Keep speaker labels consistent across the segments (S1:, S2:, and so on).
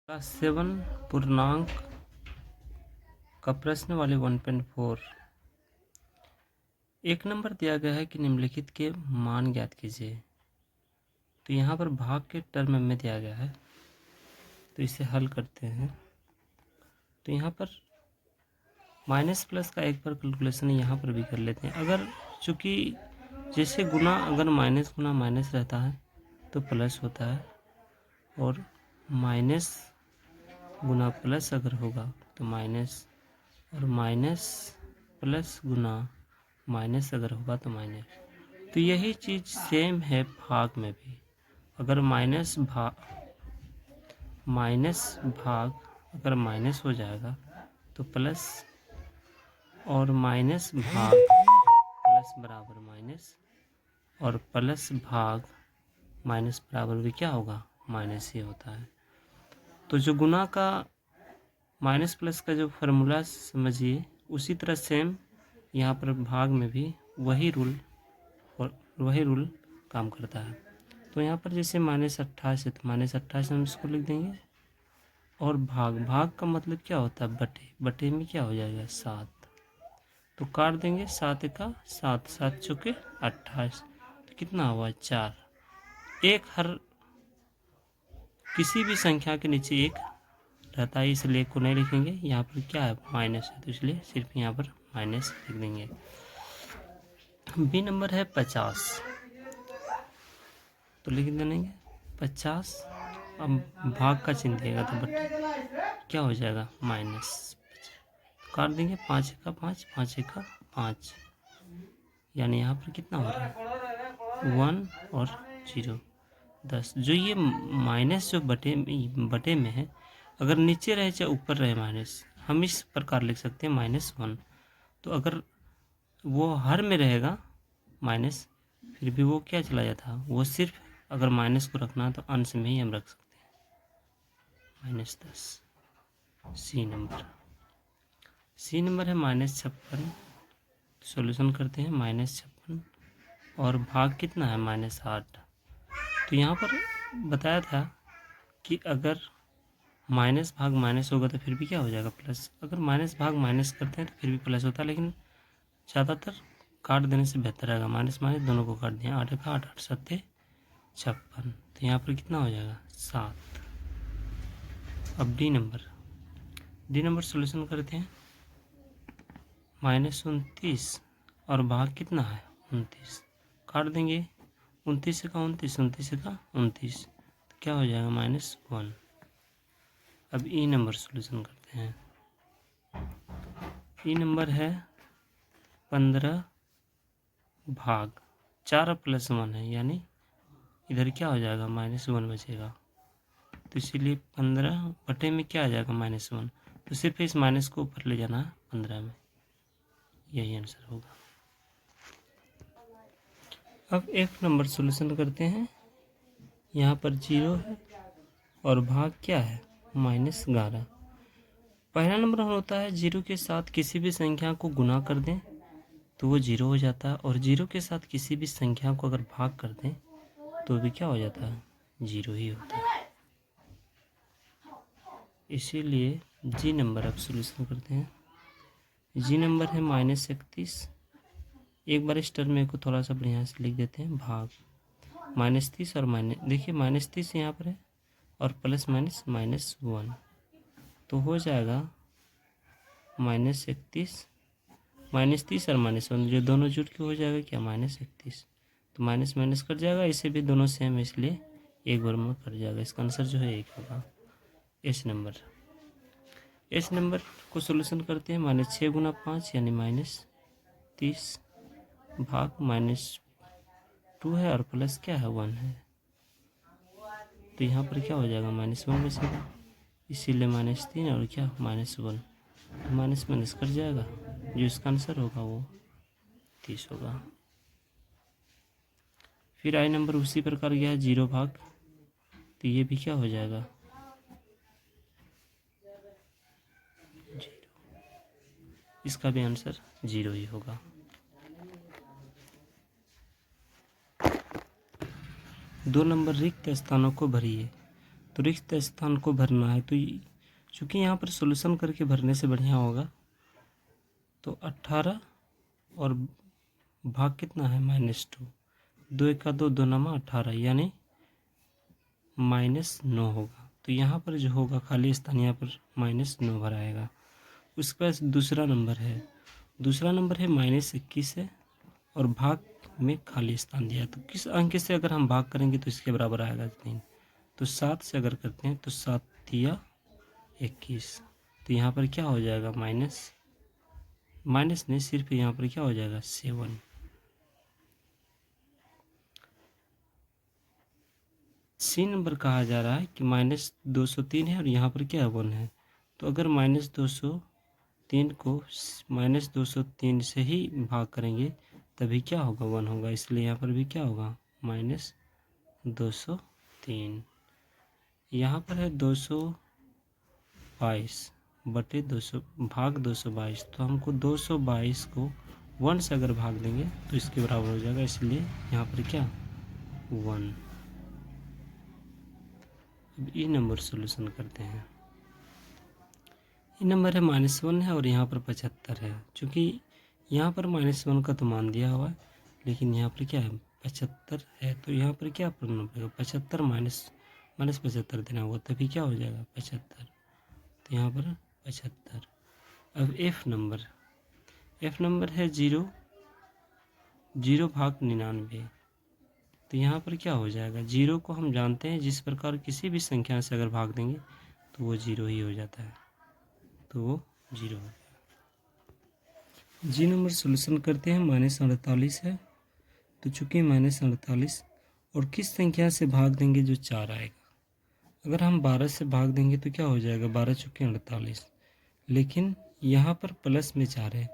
S1: Class 7 पूर्णांक का प्रश्न वाले 1.4। एक नंबर दिया गया है कि निम्नलिखित के मान ज्ञात कीजिए। तो यहाँ पर भाग के टर्म में दिया गया है, तो इसे हल करते हैं। तो यहाँ पर माइनस प्लस का एक बार कैलकुलेशन यहाँ पर भी कर लेते हैं। अगर चूँकि जैसे गुना अगर माइनस गुना माइनस रहता है तो प्लस होता है, और माइनस गुना प्लस अगर होगा तो माइनस, और माइनस प्लस गुना माइनस अगर होगा तो माइनस। तो यही चीज़ सेम है भाग में भी। अगर माइनस भाग अगर माइनस हो जाएगा तो प्लस, और माइनस भाग प्लस बराबर माइनस, और प्लस भाग माइनस बराबर भी क्या होगा, माइनस ही होता है। तो जो गुना का माइनस प्लस का जो फार्मूला समझिए, उसी तरह सेम यहाँ पर भाग में भी वही रूल काम करता है। तो यहाँ पर जैसे -28 है तो -28 हम इसको लिख देंगे, और भाग का मतलब क्या होता है, बटे में क्या हो जाएगा 7, तो काट देंगे 7 का 7, 7 चौके 28, तो कितना हुआ 4। एक हर किसी भी संख्या के नीचे एक रहता है, इसलिए एक को नहीं लिखेंगे। यहाँ पर क्या है, माइनस है, तो इसलिए सिर्फ यहाँ पर माइनस लिख देंगे। बी नंबर है 50, तो लिख देंगे 50। अब भाग का चिन्ह दिएगा तो बटे क्या हो जाएगा, माइनस, काट देंगे 5 का 5, 5 का 5, यानी यहाँ पर कितना हो रहा है 1 और 0, 10। जो ये माइनस जो बटे में है, अगर नीचे रहे चाहे ऊपर रहे माइनस, हम इस प्रकार लिख सकते हैं -1। तो अगर वो हर में रहेगा माइनस, फिर भी वो क्या चला जाता है, वो सिर्फ अगर माइनस को रखना है तो अंश में ही हम रख सकते हैं, -10। सी नंबर है -56। सॉल्यूशन करते हैं, -56 और भाग कितना है -8। तो यहाँ पर बताया था कि अगर माइनस भाग माइनस होगा तो फिर भी क्या हो जाएगा, प्लस। अगर माइनस भाग माइनस करते हैं तो फिर भी प्लस होता है, लेकिन ज़्यादातर काट देने से बेहतर रहेगा। माइनस माइनस दोनों को काट दिया, 8 का 8, 8 7 56, तो यहाँ पर कितना हो जाएगा 7। अब डी नंबर सॉल्यूशन करते हैं। -29 और भाग कितना है 29, काट देंगे 29 का 29, 29 का 29, तो क्या हो जाएगा -1। अब ई नंबर सॉल्यूशन करते हैं। ई नंबर है 15 भाग 4 + 1 है, यानी इधर क्या हो जाएगा -1 बचेगा, तो इसीलिए 15 बटे में क्या आ जाएगा -1, तो सिर्फ इस माइनस को ऊपर ले जाना है 15 में, यही आंसर होगा। अब एक नंबर सॉल्यूशन करते हैं। यहाँ पर 0 है और भाग क्या है -11। पहला नंबर होता है 0 के साथ किसी भी संख्या को गुना कर दें तो वो 0 हो जाता है, और 0 के साथ किसी भी संख्या को अगर भाग कर दें तो भी क्या हो जाता है, 0 ही होता है। इसीलिए जी नंबर अब सॉल्यूशन करते हैं। जी नंबर है -31। एक बार इस टर्म को थोड़ा सा बढ़िया से लिख देते हैं, भाग -30 और देखिए -30 यहाँ पर है और प्लस माइनस -1, तो हो जाएगा -31, -30 और -1 जो दोनों जुट के हो जाएगा क्या, -31, तो माइनस माइनस कट जाएगा। इसे भी दोनों सेम है इसलिए एक बार में कट जाएगा। इसका आंसर जो है एक होगा, एच नंबर को सॉल्यूशन करते हैं। -6 × 5 यानी -30 भाग -2 है और प्लस क्या है 1 है, तो यहाँ पर क्या हो जाएगा -1 बचेगा, इसीलिए -3 और क्या -1, माइनस माइनस कट जाएगा, जो इसका आंसर होगा वो 30 होगा। फिर आई नंबर उसी प्रकार गया है 0 भाग, तो ये भी क्या हो जाएगा 0, इसका भी आंसर 0 ही होगा। दो नंबर रिक्त स्थानों को भरिए। तो रिक्त स्थान को भरना है। तो चूँकि यहाँ पर सॉल्यूशन करके भरने से बढ़िया होगा, तो 18 और भाग कितना है -2, 2 एका 2, 2 नमा 18 यानी -9 होगा। तो यहाँ पर जो होगा खाली स्थान यहाँ पर -9 भराएगा। उसके बाद दूसरा नंबर है -21 है और भाग में खाली स्थान दिया है। तो किस अंक से अगर हम भाग करेंगे तो इसके बराबर आएगा 3। तो 7 से अगर करते हैं तो 7 तिया 21। तो यहाँ पर क्या हो जाएगा माइनस नहीं, सिर्फ यहाँ पर क्या हो जाएगा 7। सी नंबर कहा जा रहा है कि -203 है और यहाँ पर क्या 1 है। तो अगर -203 को -203 से ही भाग करेंगे तभी क्या होगा 1 होगा, इसलिए यहाँ पर भी क्या होगा -203। यहाँ पर है 222 बटे 200 भाग 222। तो हमको 222 को 1 से अगर भाग देंगे तो इसके बराबर हो जाएगा, इसलिए यहाँ पर क्या 1। अब ई नंबर सॉल्यूशन करते हैं। ई नंबर है -1 है और यहाँ पर 75 है। चूँकि यहाँ पर -1 का तो मान दिया हुआ है, लेकिन यहाँ पर क्या है 75 है। तो यहाँ पर क्या करना पड़ेगा 75 -75 देना होगा, तभी क्या हो जाएगा 75। तो यहाँ पर 75। अब एफ नंबर है 0 भाग 99। तो यहाँ पर क्या हो जाएगा 0 को हम जानते हैं जिस प्रकार किसी भी संख्या से अगर भाग देंगे तो वो 0 ही हो जाता है, तो वो 0 हो गया। जी नंबर सॉल्यूशन करते हैं। -48 है, तो चूँकि -48 और किस संख्या से भाग देंगे जो 4 आएगा। अगर हम 12 से भाग देंगे तो क्या हो जाएगा 12 चूँकि 48, लेकिन यहाँ पर प्लस में 4 है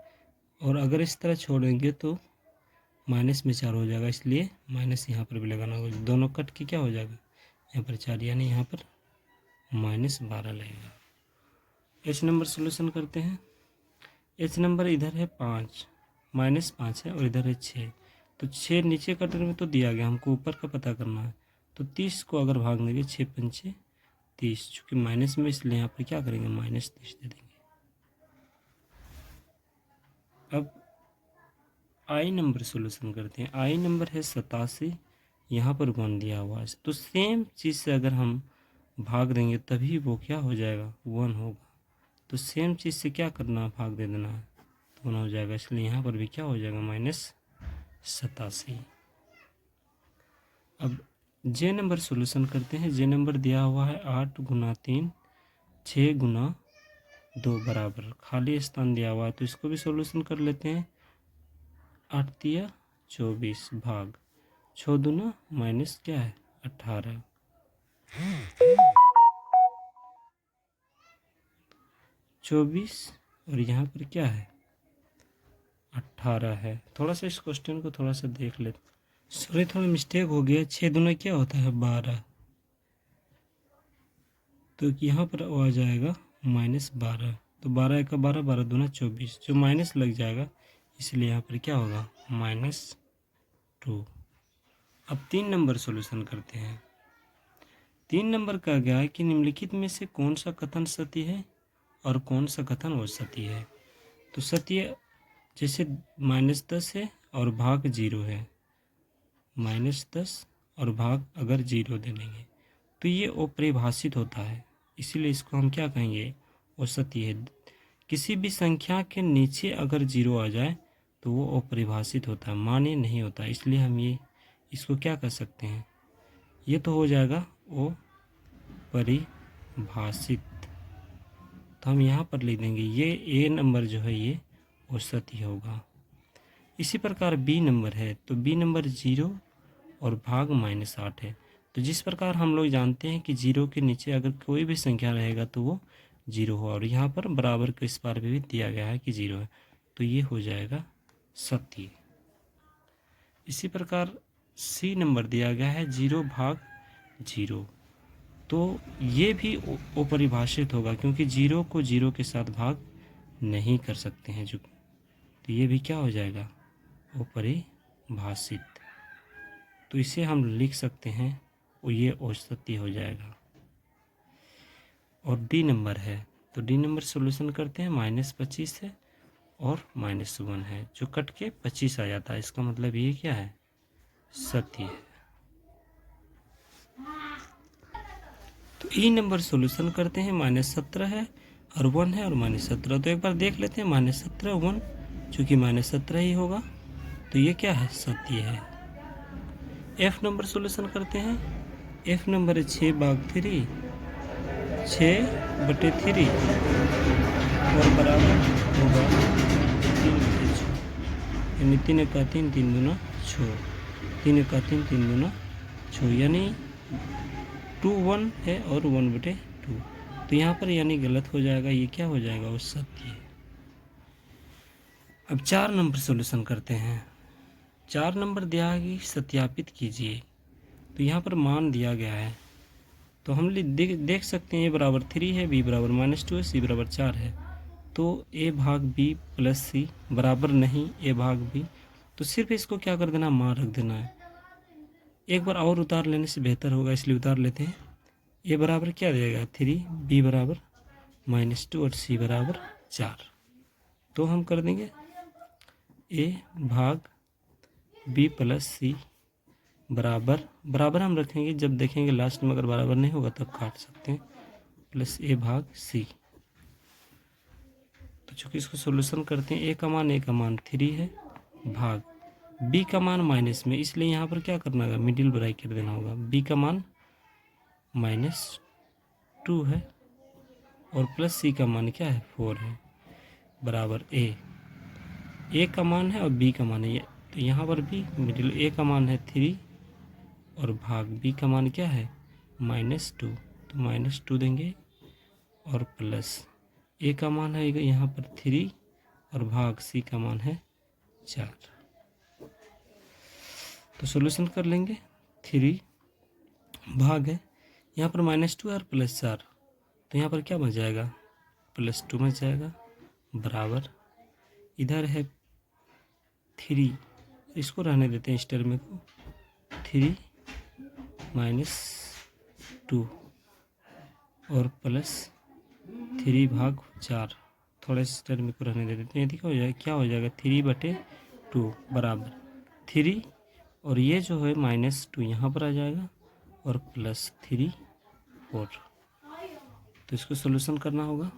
S1: और अगर इस तरह छोड़ेंगे तो माइनस में 4 हो जाएगा, इसलिए माइनस यहाँ पर भी लगाना होगा। दोनों कट के क्या हो जाएगा यहाँ पर 4, यानी यहाँ पर -12 लगेगा। एच नंबर सॉल्यूशन करते हैं। एच नंबर इधर है 5 -5 है और इधर है 6। तो 6 नीचे कटर में तो दिया गया, हमको ऊपर का पता करना है। तो 30 को अगर भाग देंगे 6 पंचे 30, चूँकि माइनस में इसलिए यहाँ पर क्या करेंगे -30 दे देंगे। अब आई नंबर सॉल्यूशन करते हैं। आई नंबर है 87, यहाँ पर 1 दिया हुआ है। तो सेम चीज़ से अगर हम भाग देंगे तभी वो क्या हो जाएगा 1 होगा। तो सेम चीज़ से क्या करना है भाग दे देना है तो 1 हो जाएगा, इसलिए यहाँ पर भी क्या हो जाएगा -87। अब जे नंबर सॉल्यूशन करते हैं। जे नंबर दिया हुआ है 8 × 3 6 × 2 बराबर खाली स्थान दिया हुआ है, तो इसको भी सॉल्यूशन कर लेते हैं। 8 तिया 24 भाग 6 दूना माइनस क्या है 18। 24 और यहाँ पर क्या है 18 है। थोड़ा सा इस क्वेश्चन को थोड़ा सा देख लेते, सॉरी थोड़ा मिस्टेक हो गया। 6 दूना क्या होता है 12, तो यहाँ पर आ जाएगा -12। तो 12 एका 12, 12 दूना 24, जो माइनस लग जाएगा, इसलिए यहाँ पर क्या होगा -2। अब 3 नंबर सॉल्यूशन करते हैं। 3 नंबर का क्या है कि निम्नलिखित में से कौन सा कथन सत्य है और कौन सा कथन असत्य है। तो सत्य जैसे -10 है और भाग 0 है, -10 और भाग अगर 0 दे देंगे तो ये अपरिभाषित होता है, इसीलिए इसको हम क्या कहेंगे असत्य है। किसी भी संख्या के नीचे अगर 0 आ जाए तो वो अपरिभाषित होता है, मान्य नहीं होता, इसलिए हम ये इसको क्या कर सकते हैं, ये तो हो जाएगा वो परिभाषित। तो हम यहाँ पर लिख देंगे ये ए नंबर जो है ये वो सत्य होगा। इसी प्रकार बी नंबर है, तो बी नंबर 0 और भाग -8 है। तो जिस प्रकार हम लोग जानते हैं कि 0 के नीचे अगर कोई भी संख्या रहेगा तो वो 0 हो, और यहाँ पर बराबर के इस बार भी दिया गया है कि 0 है, तो ये हो जाएगा सत्य। इसी प्रकार सी नंबर दिया गया है 0 भाग 0, तो ये भी अपरिभाषित होगा क्योंकि 0 को 0 के साथ भाग नहीं कर सकते हैं, जो तो ये भी क्या हो जाएगा अपरिभाषित। तो इसे हम लिख सकते हैं और ये असत्य हो जाएगा। और डी नंबर है, तो डी नंबर सॉल्यूशन करते हैं, -25 है और -1 है, जो कट के 25 आ जाता है। इसका मतलब ये क्या है, सत्य है। तो ई नंबर सॉल्यूशन करते हैं, -17 है और 1 है और -17। तो एक बार देख लेते हैं, -17 1, चूँकि -17 ही होगा तो ये क्या है, सत्य है। एफ नंबर सॉल्यूशन करते हैं, एफ नंबर है 6/3, 6/3 और बराबर होगा 3/6, यानी 3 का 3, 3 दूना 6, 3 का 3, 3 दूना 6, यानी 2 1 है और 1/2। तो यहाँ पर यानी गलत हो जाएगा, ये क्या हो जाएगा, वो सत्य है। अब 4 नंबर सॉल्यूशन करते हैं। 4 नंबर दिया है कि सत्यापित कीजिए, तो यहाँ पर मान दिया गया है, तो हम देख सकते हैं, ए बराबर 3 है, बी बराबर -2 है, सी बराबर 4 है। तो ए भाग बी प्लस सी बराबर नहीं ए भाग बी, तो सिर्फ इसको क्या कर देना, मान रख देना है। एक बार और उतार लेने से बेहतर होगा, इसलिए उतार लेते हैं। ए बराबर क्या देगा 3, बी बराबर -2 और सी बराबर 4। तो हम कर देंगे ए भाग बी प्लस सी बराबर, बराबर हम रखेंगे, जब देखेंगे लास्ट में अगर बराबर नहीं होगा तब काट सकते हैं, प्लस ए भाग सी। तो चूँकि इसको सोल्यूशन करते हैं, ए का मान 3 है, भाग बी का मान माइनस में, इसलिए यहाँ पर क्या करना होगा, मिडिल ब्रैकेट देना होगा। बी का मान -2 है और प्लस सी का मान क्या है, 4 है, बराबर ए का मान है और बी का मान है, तो यहाँ पर भी मिडिल, ए का मान है 3 और भाग बी का मान क्या है, -2, तो -2 देंगे और प्लस ए का मान है यहाँ पर 3 और भाग सी का मान है 4। तो सॉल्यूशन कर लेंगे, 3 भाग है यहाँ पर -2 और +4, तो यहाँ पर क्या बच जाएगा, +2 बच जाएगा, बराबर इधर है 3, इसको रहने देते हैं इस टर्म को, 3 -2 और +3/4, थोड़ा इस टर्म को रहने दे देते हैं, देखो हो जाएगा, क्या हो जाएगा 3/2 बराबर 3, और ये जो है -2 यहाँ पर आ जाएगा और +3 4। तो इसको सॉल्यूशन करना होगा,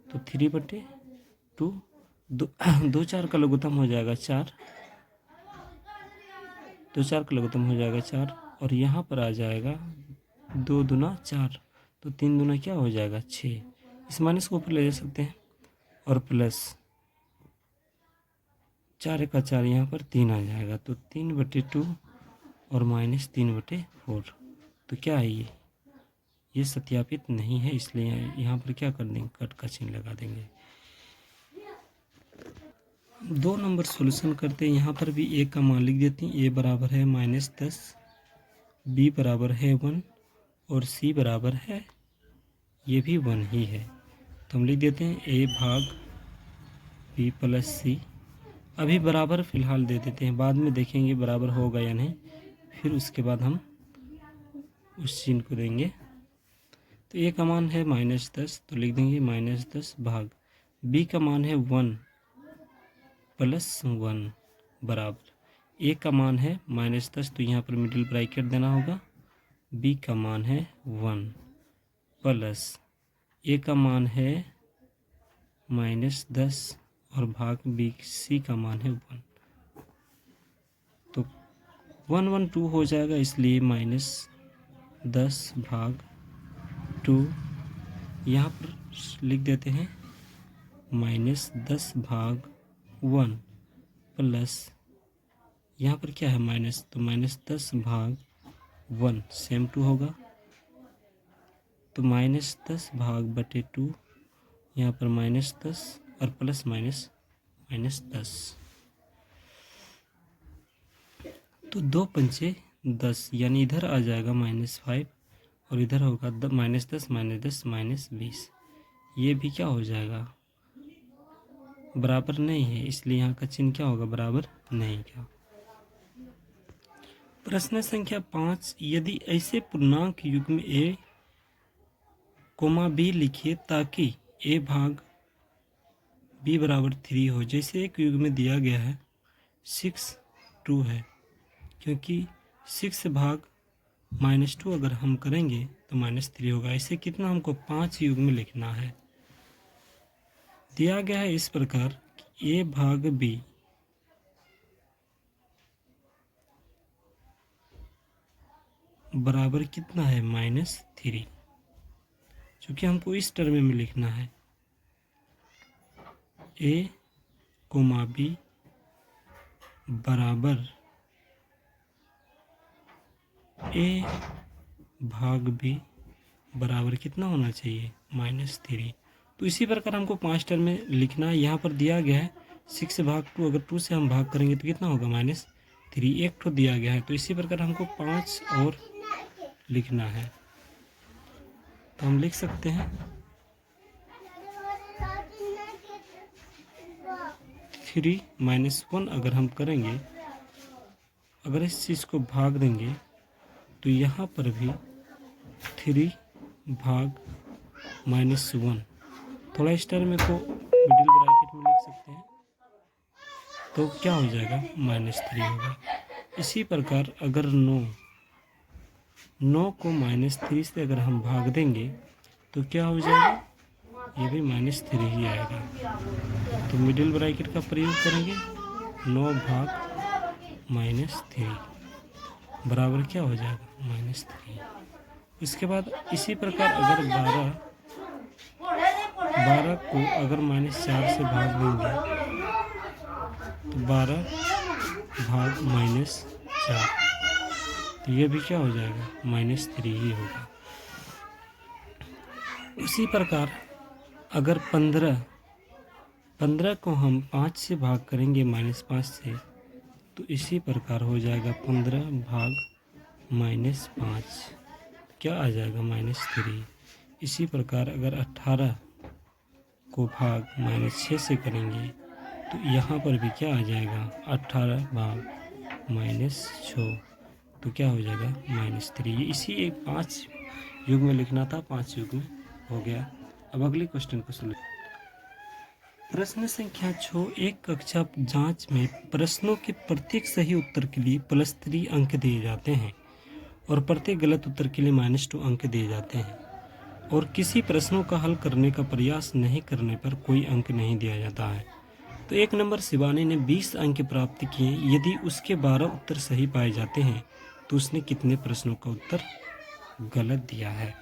S1: तो 3/2, 2 4 का लघुत्तम हो जाएगा 4, 2 4 का लघुत्तम हो जाएगा 4, और यहाँ पर आ जाएगा 2 दूना 4, तो 3 दूना क्या हो जाएगा 6, इस माइनस को ऊपर ले जा सकते हैं, और प्लस 4 का 4 यहाँ पर 3 आ जाएगा, तो 3/2 और -3/4। तो क्या है ये सत्यापित नहीं है, इसलिए यहाँ पर क्या कर देंगे, कट का चिन्ह लगा देंगे। 2 नंबर सॉल्यूशन करते हैं, यहाँ पर भी ए का मान लिख देते हैं, ए बराबर है -10, बी बराबर है 1 और सी बराबर है, ये भी 1 ही है, तो हम लिख देते हैं ए भाग बी प्लस सी। अभी बराबर फ़िलहाल दे देते हैं, बाद में देखेंगे बराबर होगा या नहीं, फिर उसके बाद हम उस चिन्ह को देंगे। तो ए का मान है -10, तो लिख देंगे -10 भाग बी का मान है 1 + 1 बराबर ए का मान है -10, तो यहाँ पर मिडिल ब्रैकेट देना होगा, बी का मान है 1 प्लस ए का मान है -10 और भाग बी सी का मान है 1, तो 1 1 2 हो जाएगा, इसलिए -10 भाग 2, यहाँ पर लिख देते हैं -10 भाग 1 प्लस यहाँ पर क्या है माइनस, तो -10 भाग 1 सेम 2 होगा, तो -10 भाग बटे 2, यहाँ पर -10 और प्लस -10, तो 2 पंचे 10, यानी इधर आ जाएगा -5 और इधर होगा -10 -10 -20, ये भी क्या हो जाएगा, बराबर नहीं है, इसलिए यहाँ का चिन्ह क्या होगा, बराबर नहीं का। प्रश्न संख्या 5, यदि ऐसे पूर्णांक युग्म ए कोमा बी लिखिए ताकि ए भाग बी बराबर 3 हो। जैसे एक युग में दिया गया है 6 2 है, क्योंकि 6 भाग -2 अगर हम करेंगे तो -3 होगा। ऐसे कितना हमको 5 युग में लिखना है। दिया गया है इस प्रकार कि ए भाग बी बराबर कितना है -3, चूँकि हमको इस टर्म में लिखना है ए कोमा बी बराबर ए भाग बी बराबर कितना होना चाहिए -3। तो इसी प्रकार हमको 5 टर्म में लिखना है। यहाँ पर दिया गया है 6 भाग 2, अगर 2 से हम भाग करेंगे तो कितना होगा -3। एक तो दिया गया है, तो इसी प्रकार हमको 5 और लिखना है। तो हम लिख सकते हैं 3 -1 अगर हम करेंगे, अगर इस चीज़ को भाग देंगे तो यहाँ पर भी 3 भाग -1, थोड़ा इस टर्म को मिडिल ब्रैकेट में लिख सकते हैं, तो क्या हो जाएगा -3 होगा। इसी प्रकार अगर 9 को -3 से अगर हम भाग देंगे तो क्या हो जाएगा, ये भी -3 ही आएगा। तो मिडिल ब्रैकेट का प्रयोग करेंगे, 9 भाग -3 बराबर क्या हो जाएगा -3। इसके बाद इसी प्रकार अगर 12 को अगर -4 से भाग देंगे तो 12 भाग -4, तो ये भी क्या हो जाएगा -3 ही होगा। उसी प्रकार अगर 15 को हम 5 से भाग करेंगे -5 से, तो इसी प्रकार हो जाएगा 15 भाग -5, क्या आ जाएगा -3। इसी प्रकार अगर 18 को भाग -6 से करेंगे तो यहाँ पर भी क्या आ जाएगा 18 भाग -6, तो क्या हो जाएगा -3। ये इसी एक 5 युग में लिखना था, 5 युग में हो गया। अब अगले क्वेश्चन को सुनिए। प्रश्न संख्या 6, एक कक्षा जांच में प्रश्नों के प्रत्येक सही उत्तर के लिए +3 अंक दिए जाते हैं और प्रत्येक गलत उत्तर के लिए -2 अंक दिए जाते हैं, और किसी प्रश्नों का हल करने का प्रयास नहीं करने पर कोई अंक नहीं दिया जाता है। तो 1 नंबर शिवानी ने 20 अंक प्राप्त किए। यदि उसके 12 उत्तर सही पाए जाते हैं तो उसने कितने प्रश्नों का उत्तर गलत दिया है।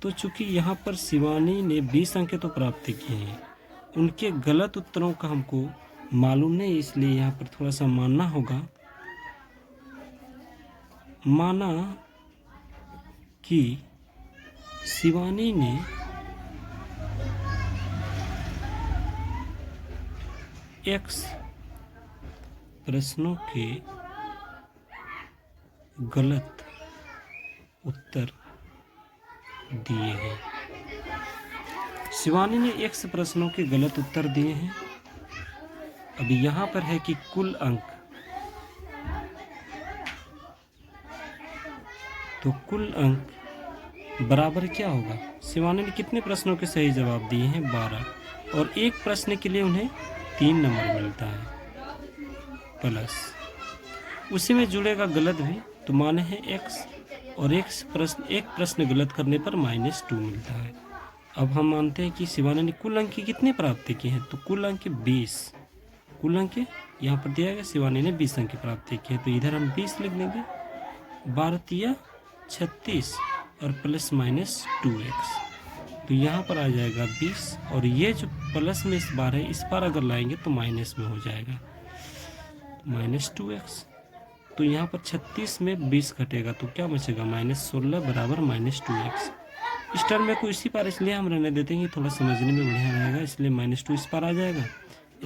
S1: तो चूंकि यहाँ पर शिवानी ने 20 अंक तो प्राप्त किए हैं, उनके गलत उत्तरों का हमको मालूम नहीं, इसलिए यहाँ पर थोड़ा सा मानना होगा। माना कि शिवानी ने x प्रश्नों के गलत उत्तर दिए हैं। शिवानी ने x प्रश्नों के गलत उत्तर दिए हैं। अब यहाँ पर है कि कुल अंक, तो कुल अंक बराबर क्या होगा, शिवानी ने कितने प्रश्नों के सही जवाब दिए हैं 12, और एक प्रश्न के लिए उन्हें 3 नंबर मिलता है, प्लस उसी में जुड़ेगा गलत भी, तो माने है x, और एक प्रश्न गलत करने पर -2 मिलता है। अब हम मानते हैं कि शिवानी ने कुल अंक कितने प्राप्त किए हैं, तो कुल अंक 20, कुल अंक यहाँ पर दिया गया, शिवानी ने 20 अंक प्राप्त किए, तो इधर हम 20 लिख देंगे, 12 36 और +-2x, तो यहाँ पर आ जाएगा 20, और ये जो प्लस में इस बार है, इस बार अगर लाएंगे तो माइनस में हो जाएगा, -2x। तो यहाँ पर 36 में 20 घटेगा तो क्या बचेगा -16 बराबर -2x। इस टर्म में को इसी पार इसलिए हम रहने देते हैं कि थोड़ा समझने में बढ़िया रहेगा, इसलिए -2 इस पार आ जाएगा,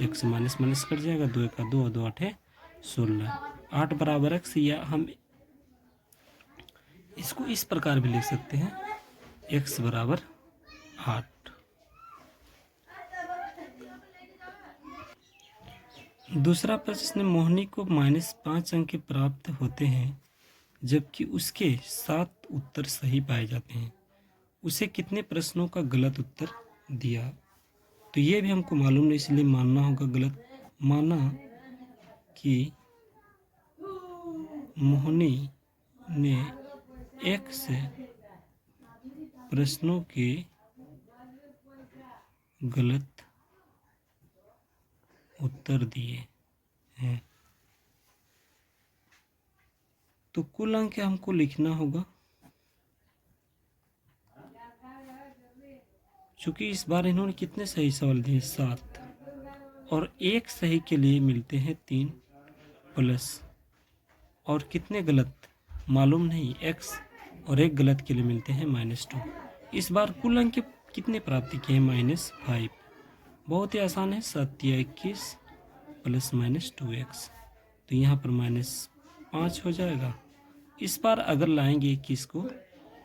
S1: x माइनस कट जाएगा, 2 1 2 और 2 8 16, 8 बराबर x, या हम इसको इस प्रकार भी लिख सकते हैं x बराबर 8। दूसरा प्रश्न, मोहिनी को -5 अंक प्राप्त होते हैं जबकि उसके 7 उत्तर सही पाए जाते हैं। उसे कितने प्रश्नों का गलत उत्तर दिया। तो ये भी हमको मालूम नहीं, इसलिए मानना होगा गलत। माना कि मोहिनी ने 1 से प्रश्नों के गलत उत्तर दिए हैं। तो कुल अंक हमको लिखना होगा। चूंकि इस बार इन्होंने कितने सही सवाल दिए, 7, और एक सही के लिए मिलते हैं 3 प्लस, और कितने गलत मालूम नहीं, x, और एक गलत के लिए मिलते हैं -2। इस बार कुल अंक कितने प्राप्त किए हैं, -5। बहुत ही आसान है, 7 या 21 प्लस -2x, तो यहाँ पर -5 हो जाएगा। इस बार अगर लाएंगे 21 को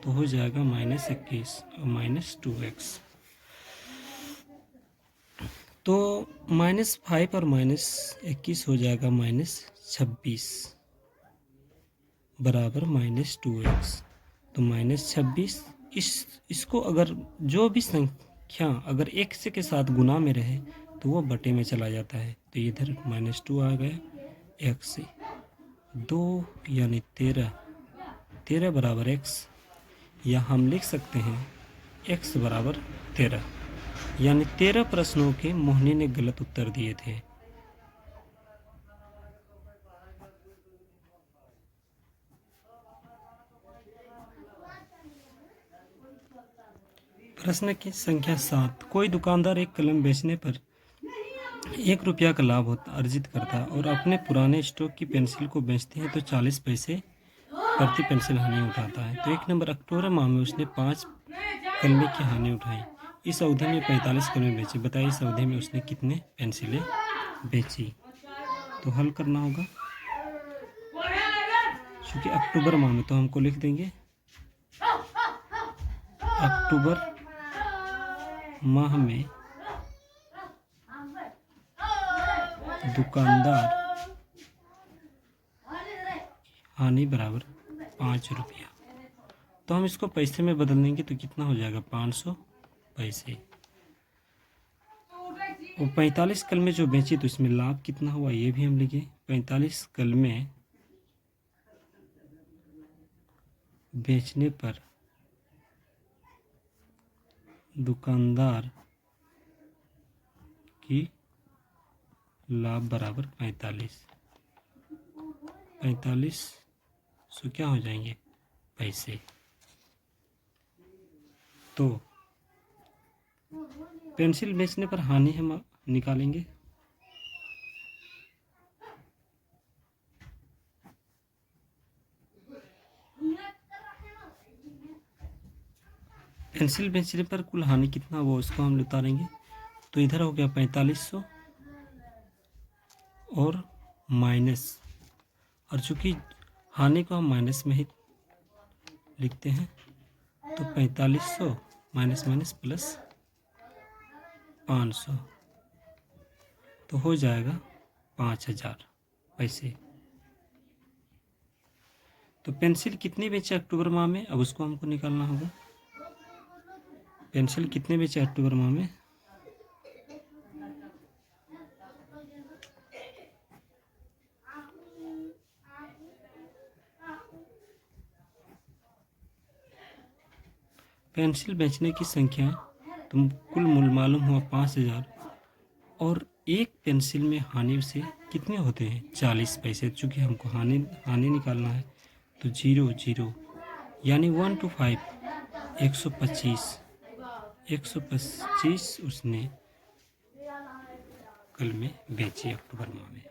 S1: तो हो जाएगा -21 और -2x। तो -5 और -21 हो जाएगा -26 बराबर -2x। तो -26, इसको अगर जो भी संख्या अगर x के साथ गुना में रहे तो वो बटे में चला जाता है। तो इधर -2 आ गया, x से 2 यानी 13 बराबर x, या हम लिख सकते हैं x बराबर 13, यानी 13 प्रश्नों के मोहिनी ने गलत उत्तर दिए थे। प्रश्न की संख्या 7, कोई दुकानदार एक कलम बेचने पर 1 रुपया का लाभ अर्जित करता है और अपने पुराने स्टॉक की पेंसिल को बेचते हैं तो 40 पैसे प्रति पेंसिल हानि उठाता है। तो 1 नंबर, अक्टूबर माह में उसने 5 कलमें की हानि उठाई। इस अवधि में 45 कलमें बेची। बताइए इस अवधि में उसने कितने पेंसिलें बेची। तो हल करना होगा, क्योंकि अक्टूबर माह में, तो हमको लिख देंगे अक्टूबर माह में दुकानदार हानि बराबर 5 रुपया। तो हम इसको पैसे में बदल देंगे तो कितना हो जाएगा, 500 पैसे। और 45 कलमें जो बेची तो इसमें लाभ कितना हुआ, ये भी हम लिखे। 45 कलमें बेचने पर दुकानदार की लाभ बराबर 45 सो क्या हो जाएंगे, पैसे। तो पेंसिल बेचने पर हानि हम निकालेंगे। पेंसिल बेचने पर कुल हानि कितना हुआ उसको हम उतारेंगे। तो इधर हो गया 4500 और माइनस, और चूंकि हानि को हम माइनस में ही लिखते हैं तो 4500 माइनस प्लस 500, तो हो जाएगा 5000 पैसे। तो पेंसिल कितनी बेचे अक्टूबर माह में, अब उसको हमको निकालना होगा। पेंसिल कितने बेचे अक्टूबर माह में, पेंसिल बेचने की संख्या, तो कुल मूल्य मालूम हुआ 5000, और एक पेंसिल में हानि से कितने होते हैं, 40 पैसे। चूँकि हमको हानि निकालना है तो 0 0 यानी 1 to 5 125 उसने कल में बेची अक्टूबर माह में।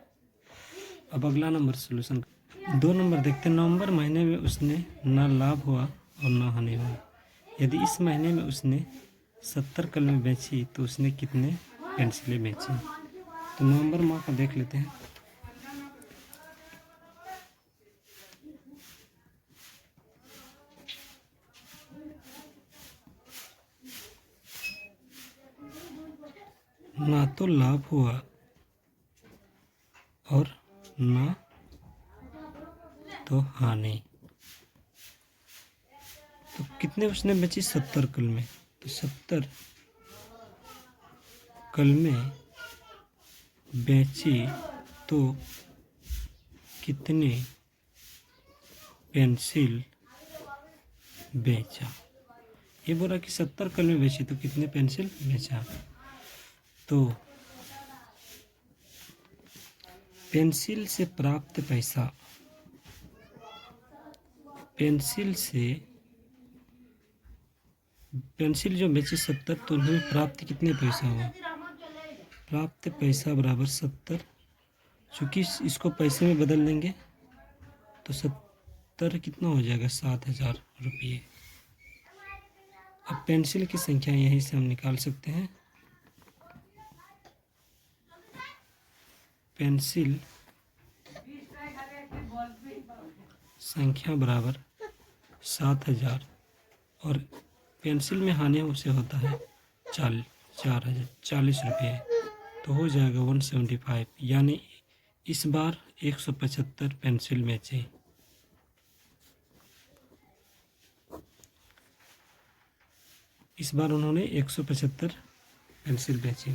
S1: अब अगला नंबर सोल्यूशन 2 नंबर देखते हैं। नवंबर महीने में उसने ना लाभ हुआ और ना हानि हुआ। यदि इस महीने में उसने 70 कलमें बेची तो उसने कितने पेंसिलें बेची। तो नवंबर माह का देख लेते हैं। ना तो लाभ हुआ और ना तो हानि। तो कितने उसने बेची? 70 कलमें। तो 70 कलमें बेची तो कितने पेंसिल बेचा? ये बोला कि 70 कलमें बेची तो कितने पेंसिल बेचा। तो पेंसिल से प्राप्त पैसा, पेंसिल जो बेची 70 तो उन्हें प्राप्त कितने पैसा हुआ? प्राप्त पैसा बराबर 70, चूँकि इसको पैसे में बदल देंगे तो 70 कितना हो जाएगा? 7,000 रुपये। अब पेंसिल की संख्या यहीं से हम निकाल सकते हैं। पेंसिल संख्या बराबर 7,000 और पेंसिल में हानि से होता है 40 रुपये, तो हो जाएगा 175। यानी इस बार 175 पेंसिल बेचे। इस बार उन्होंने 175 पेंसिल बेची।